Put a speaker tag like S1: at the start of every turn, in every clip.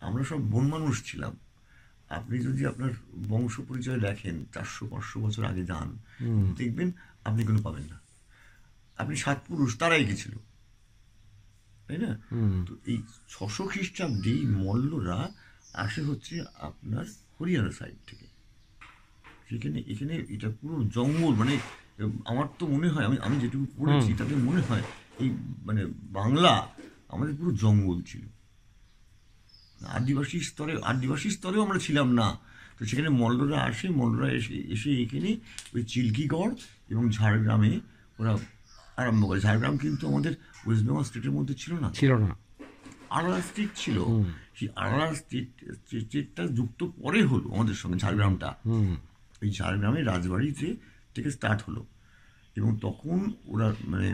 S1: আমরা সব বন মানুষ ছিলাম। আপনি যদি আপনার বংশ পরিচয় দেখেন 400-500 বছর আগে যান, দেখবেন আপনি কোনো পাবেন না। আপনি 7 পুরুষ তারাই গেছিল, তাই না? তো এই 600 খ্রিস্টাব্দে মল্লরা আসে হচ্ছে আপনার হরিয়ানা সাইড থেকে। এখানে এটা পুরো জঙ্গল, মানে আমার তো মনে হয়, আমি যেটুকু পড়েছি তাতে মনে হয় এই মানে বাংলা আমাদের পুরো জঙ্গল ছিল। আদিবাসী স্তরেও আমরা ছিলাম না। তো সেখানে মল্লরা এসে এখানে ওই চিল্কিগড় এবং ঝাড়গ্রামে ওরা আরম্ভ করে। ঝাড়গ্রাম কিন্তু আমাদের ওয়েস্ট বেঙ্গল স্টেটের মধ্যে ছিল না। আলাদা স্টেট ছিল। সেই আলাদা স্টেটটা যুক্ত পরে হলো আমাদের সঙ্গে ঝাড়গ্রামটা। ওই ঝাড়গ্রামের রাজবাড়িতে থেকে স্টার্ট হলো, এবং তখন ওরা মানে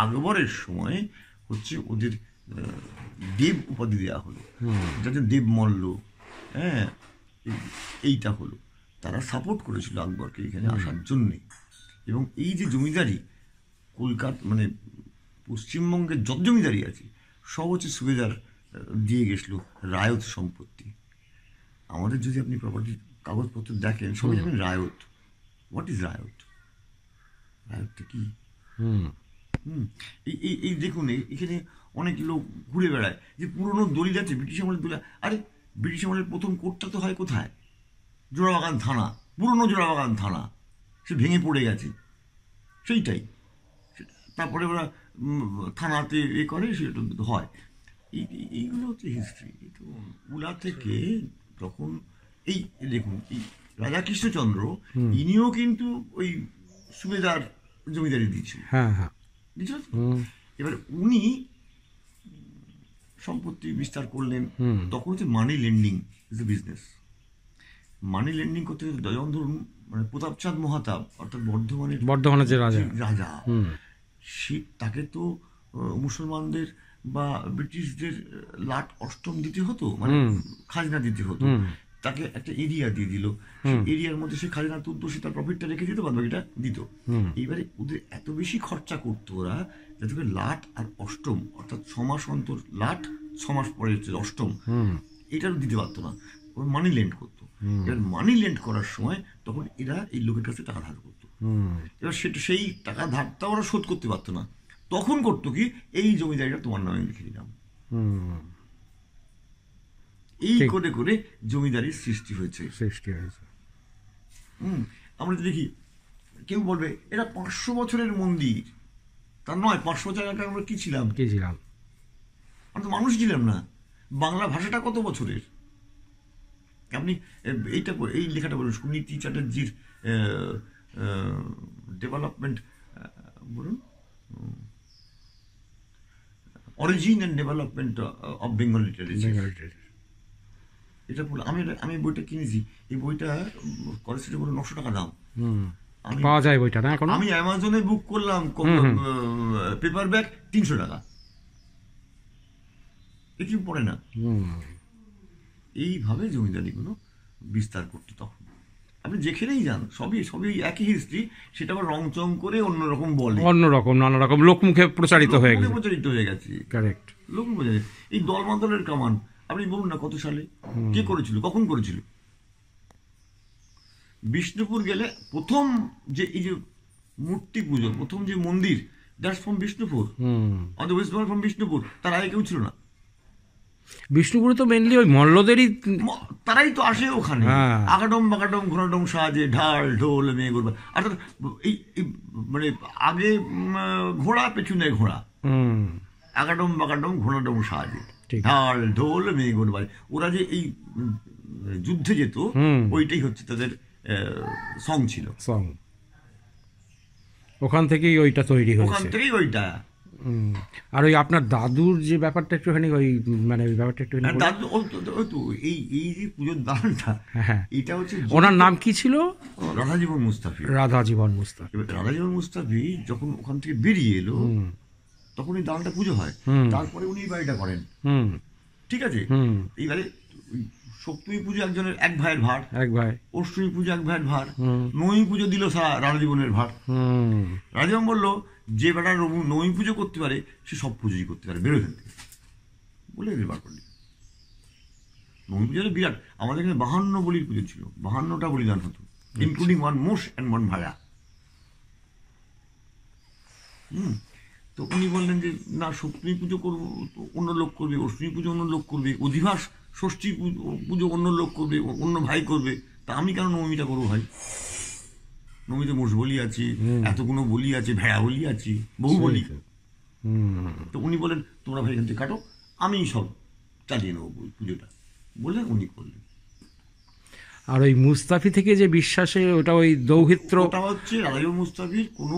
S1: আকবরের সময় হচ্ছে ওদের দেব উপাধি দেওয়া হলো, যাতে দেব মল্ল, হ্যাঁ, এইটা হলো। তারা সাপোর্ট করেছিল আকবরকে এখানে আসার জন্যে। এবং এই যে জমিদারি কলকাতা মানে পশ্চিমবঙ্গের যত জমিদারি আছে সব হচ্ছে সুবেদার দিয়ে গেছিল রায়ত সম্পত্তি। আমাদের যদি আপনি প্রপার্টির কাগজপত্র দেখেন সবাই জানেন রায়ত। হোয়াট ইজ রায়ত? রায়তটা কি? এই দেখুন এখানে অনেক লোক ঘুরে বেড়ায় যে পুরনো দলিল আছে ব্রিটিশ আমলের দলিল। আরে ব্রিটিশ আমলের প্রথম কোর্টটা তো হয় কোথায়? জোড়াবাগান থানা, পুরনো জোড়াবাগান থানা, সে ভেঙে পড়ে গেছে, সেইটাই। তারপরে ওরা থানাতে করে, সেটা হয়। এইগুলো হচ্ছে হিস্ট্রি। তো উলা থেকে তখন এই দেখুন এই রাধাকৃষ্ণচন্দ্র ইনিও কিন্তু ওই সুবেদার জমিদারি দিয়েছিল। এবার উনি সম্পত্তি বিস্তার করলেন। তখন হচ্ছে money lending is a business. Money lending করতে যখন ধরুন মানে প্রতাপচাঁদ মহাতাব অর্থাৎ বর্ধমানের যে রাজা, সে তাকে তো মুসলমানদের বা ব্রিটিশদের লাট অষ্টম দিতে হতো, মানে খাজনা দিতে হতো। তাকে একটা এরিয়া দিয়ে দিল, এরিয়ার মধ্যে সে খাজনা তুলতো, সে তার প্রফিটটা রেখে দিত, বাদ বাকিটা দিত। এইবারে ওদের এত বেশি খরচা করতো ওরা, যাতে করে লাট আর অষ্টম অর্থাৎ 6 মাস অন্তর লাট, 6 মাস পরে হচ্ছে অষ্টম, এটাও দিতে পারতো না। ওরা মানি লেন্ড করতো। এবার মানি লেন্ড করার সময় তখন এরা এই লোকের কাছে টাকা ধার করতো। এবার সেই টাকা ধারটা ওরা শোধ করতে পারতো না। তখন করতো কি, এই জমিদারিটা তোমার নামে লিখে দিলাম। এই করে করে জমিদারির সৃষ্টি হয়েছে। আমরা দেখি কেউ বলবে এটা 500 বছরের মন্দির, তার নয়। 500 বছর আগে আমরা কি ছিলাম? আমরা তো মানুষ ছিলাম না। বাংলা ভাষাটা কত বছরের? আপনি এই লেখাটা বলুন, সুনীতি চ্যাটার্জির ডেভেলপমেন্ট বলুন, origin and development of Bengal literature. এটা বলে আমি বইটা কিনেছি। এই বইটা কলেজে বলে 900 টাকা দাম।
S2: পাওয়া যায় বইটা না এখন? আমি
S1: অ্যামাজনে বুক করলাম, পেপার ব্যাগ 300 টাকা। কিছু পড়ে না। এইভাবে জমিদারিগুলো বিস্তার করতো তখন। আপনি যেখানেই যান সবই একই হিস্ট্রি, সেটা আবার রংচং করে অন্যরকম বলে,
S2: নানা রকম লোকমুখে প্রচারিত হয়ে
S1: গেছে। কারেক্ট, লোকমুখে। এই দলমাদলের কামান আপনি বলুন না কত সালে কে করেছিল, কখন করেছিল? বিষ্ণুপুর গেলে প্রথম যে এই যে মূর্তি পুজো, প্রথম যে মন্দির, দ্যাটস ফ্রম বিষ্ণুপুর। আমাদের ওয়েস্ট বেঙ্গল ফ্রম বিষ্ণুপুর। তার আগে কেউ ছিল না।
S2: বিষ্ণুপুরে তো মেনলি ওই মল্লদেরই,
S1: তারাই তো আসে ওখানে। আগাডম বাগাডম ঘোড়াডম সাজে, ঢাল ঢোল মেয়ে করবে। অর্থাৎ এই মানে আগে ঘোড়া, পেছনে ঘোড়া, আগাডম বাগাডম ঘোড়াডম সাজে, ঢাল ঢোল মেয়ে করবে। ওরা যে এই যুদ্ধে যেত, ওইটাই হচ্ছে তাদের সং ছিল।
S2: ওখান থেকেই ওইটা তৈরি হয়েছে,
S1: ওখান থেকেই ওইটা।
S2: আর ওই আপনার দাদুর যে ব্যাপারটা একটুখানি, ওই মানে ওই ব্যাপারটা একটু
S1: দাদু, ওই তো এই যে পুজোর দানটা, এটা হচ্ছে,
S2: ওনার নাম কি ছিল?
S1: রাধাজীবন মুস্তাফি।
S2: রাধাজীবন
S1: মুস্তাফি যখন ওখান থেকে বেরিয়ে এলো, তখন এই দানটা পুজো হয়। তারপরে উনি বাড়িটা করেন, ঠিক আছে। এইবারে সপ্তমী পুজো একজনের, এক ভাইয়ের ভার, অষ্টমী পুজো এক ভাইয়ের ভার, নবমী পুজো দিল রাধাজীবনের ভার। রাধাজীবন বললো, যে বেটা নবমী পুজো করতে পারে সে সব পুজোই করতে পারে, বেরোয় থেকে বলে বার করলি। নবমী পুজোটা বিরাট। আমাদের এখানে 52 বলির পুজো ছিল, 52টা বলিদান হতো, ইনক্লুডিং ওয়ান মোষ অ্যান্ড ওয়ান ভাড়া। তো উনি বললেন যে না, সপ্তমী পুজো করবো তো অন্য লোক করবে, অষ্টমী পুজো অন্য লোক করবে, অধিবাস ষষ্ঠী পুজো অন্য লোক করবে, অন্য ভাই করবে, তা আমি কেন নবমীটা করবো ভাই? নবমীতে মোষ বলি আছে, এতগুলো বলি আছে, ভেড়া বলি আছে, বহু বলি। তো উনি বলেন তোমরা ভাই এখান থেকে কাটো, আমি সব চালিয়ে নেবো পুজোটা, বলে উনি করলেন।
S2: আর ওই মুস্তাফি থেকে যে বিশ্বাসে ওটা ওই দৌহিত্র,
S1: ওটা হচ্ছে রাজীব মুস্তাফির কোনো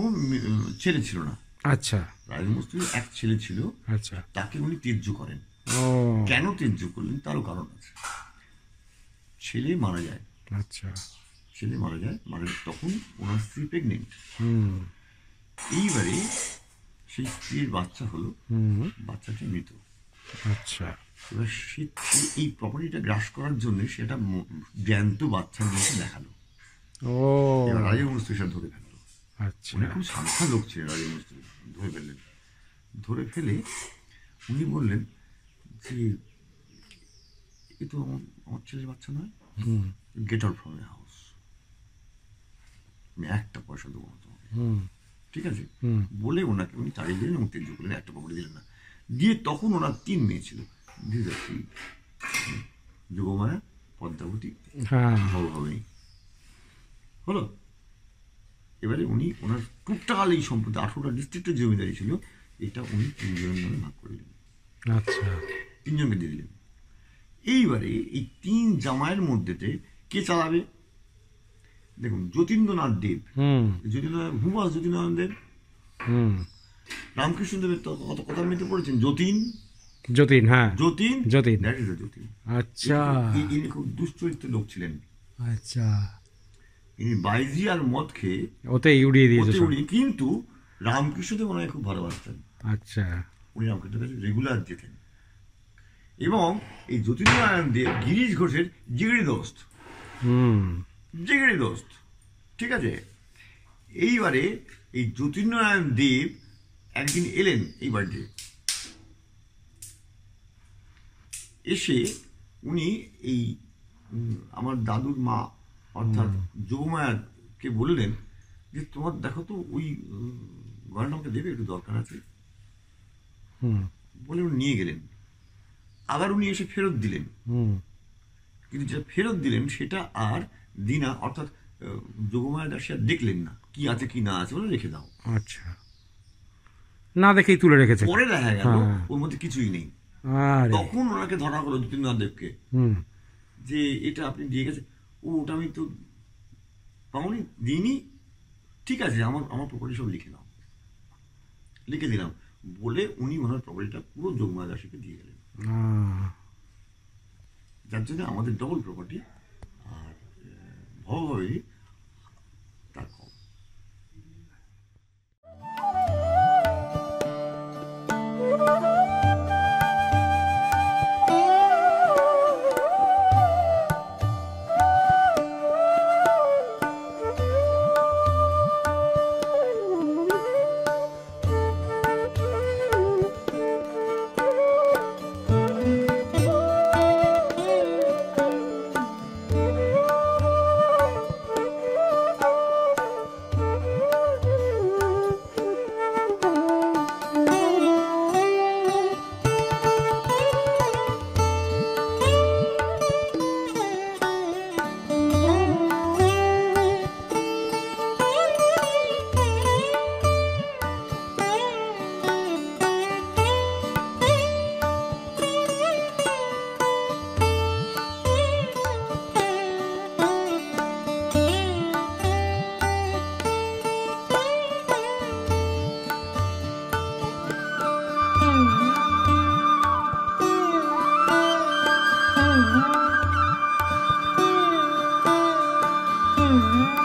S1: ছেলে ছিল না।
S2: আচ্ছা,
S1: রাজীব মুস্তাফির এক ছেলে ছিল,
S2: আচ্ছা,
S1: তাকে উনি ত্যায্য করেন।
S2: ও
S1: কেন ত্যায্য করলেন তারও কারণ আছে। ছেলে মারা যায়,
S2: আচ্ছা,
S1: ছেলে মারা যায়, মানে তখন ওনার স্ত্রী প্রেগনেন্ট।
S2: হুম,
S1: এইবারে সেই স্ত্রীর বাচ্চা হলো,
S2: হুম,
S1: বাচ্চাটি মৃত।
S2: আচ্ছা,
S1: এবার সে এই প্রপার্টিটা গ্রাস করার জন্য সেটা জ্যান্ত বাচ্চার মধ্যে দেখালো।
S2: ও
S1: এবার রাজীব মুস্তাফি সব ধরে ফেললো।
S2: আচ্ছা,
S1: উনি খুব সাবধান লোক ছিলেন, রাজীব মুস্তাফি ধরে ফেললেন। ধরে ফেলে উনি বললেন যে এ তো আমার ছেলের বাচ্চা নয়,
S2: হুম,
S1: get out from my house, আমি একটা পয়সা দেবো না তোমাকে,
S2: হুম,
S1: ঠিক আছে?
S2: হুম,
S1: বলে ওনাকে উনি তাড়িয়ে দিলেন এবং ত্যায্য করলেন, একটা প্রপার্টি দিলেন না। দিয়ে তখন ওনার 3 মেয়ে ছিল, যোগমায়া, পদ্মাবতী,
S2: হ্যাঁ,
S1: ভবভবিনী হলো। এবারে উনি ওনার টোটাল এই সম্পত্তি 18টা ডিস্ট্রিক্টের জমিদারি ছিল, এটা উনি 3 জনের নামে ভাগ করে দিলেন,
S2: আচ্ছা,
S1: 3 জনকে দিয়ে দিলেন। এইবারে এই 3 জামাইয়ের মধ্যেতে কে চালাবে? দেখুন, যতীন্দ্রনাথ দেব,
S2: হুম,
S1: যতীন্দ্রনাথ হুবাস যতীন্দ্রনাথ দেব,
S2: হুম,
S1: রামকৃষ্ণ দেবের তো কত কথা মেতে পড়েছেন, যতীন,
S2: যতীন, হ্যাঁ,
S1: যতীন,
S2: যতীন,
S1: দ্যাট ইজ যতীন।
S2: আচ্ছা,
S1: ইনি খুব দুশ্চরিত্র লোক ছিলেন।
S2: আচ্ছা,
S1: ইনি বাইজি আর মদ খেয়ে
S2: ওতে উড়িয়ে দিয়েছে
S1: ওতে
S2: সব।
S1: উনি, কিন্তু রামকৃষ্ণদেব ওনাকে খুব ভালোবাসতেন।
S2: আচ্ছা,
S1: উনি রামকৃষ্ণের কাছে রেগুলার যেতেন। এবং এই জ্যোতির্নারায়ণ দেব গিরিশ ঘোষের জিগড়ি দোস্ত,
S2: হুম,
S1: জিগড়ি দোস্ত, ঠিক আছে? এইবারে এই জ্যোতির্নারায়ণ দেব একদিন এলেন এই বাড়িতে, এসে উনি এই আমার দাদুর মা অর্থাৎ যোগমায়াকে বললেন যে তোমার দেখো তো ওই গয়নাটা আমাকে দেবে, একটু দরকার আছে।
S2: হুম,
S1: বলে উনি নিয়ে গেলেন। আবার উনি এসে ফেরত দিলেন,
S2: হুম,
S1: কিন্তু যেটা ফেরত দিলেন সেটা আর দিনা অর্থাৎ যোগমায়া দাসী আর দেখলেন না, কি আছে কি না আছে, বলে রেখে দাও।
S2: আচ্ছা, না দেখেই তুলে রেখেছে।
S1: পরে দেখা গেল
S2: হ্যাঁ।
S1: ওর মধ্যে কিছুই নেই।
S2: আরে,
S1: তখন ওনাকে ধরা হলো জ্যোতির্নাথ দেবকে,
S2: হুম,
S1: যে এটা আপনি দিয়ে গেছে। ওটা আমি তো পাওনি, দিইনি, ঠিক আছে, আমার আমার প্রপার্টি সব লিখে নাও, লিখে দিলাম, বলে উনি ওনার প্রপার্টিটা পুরো যোগমায়া দাসীকে দিয়ে গেলেন। যার জন্য আমাদের ডবল প্রপার্টি, আর ভবভাবে তার কম।
S3: Mm-hmm.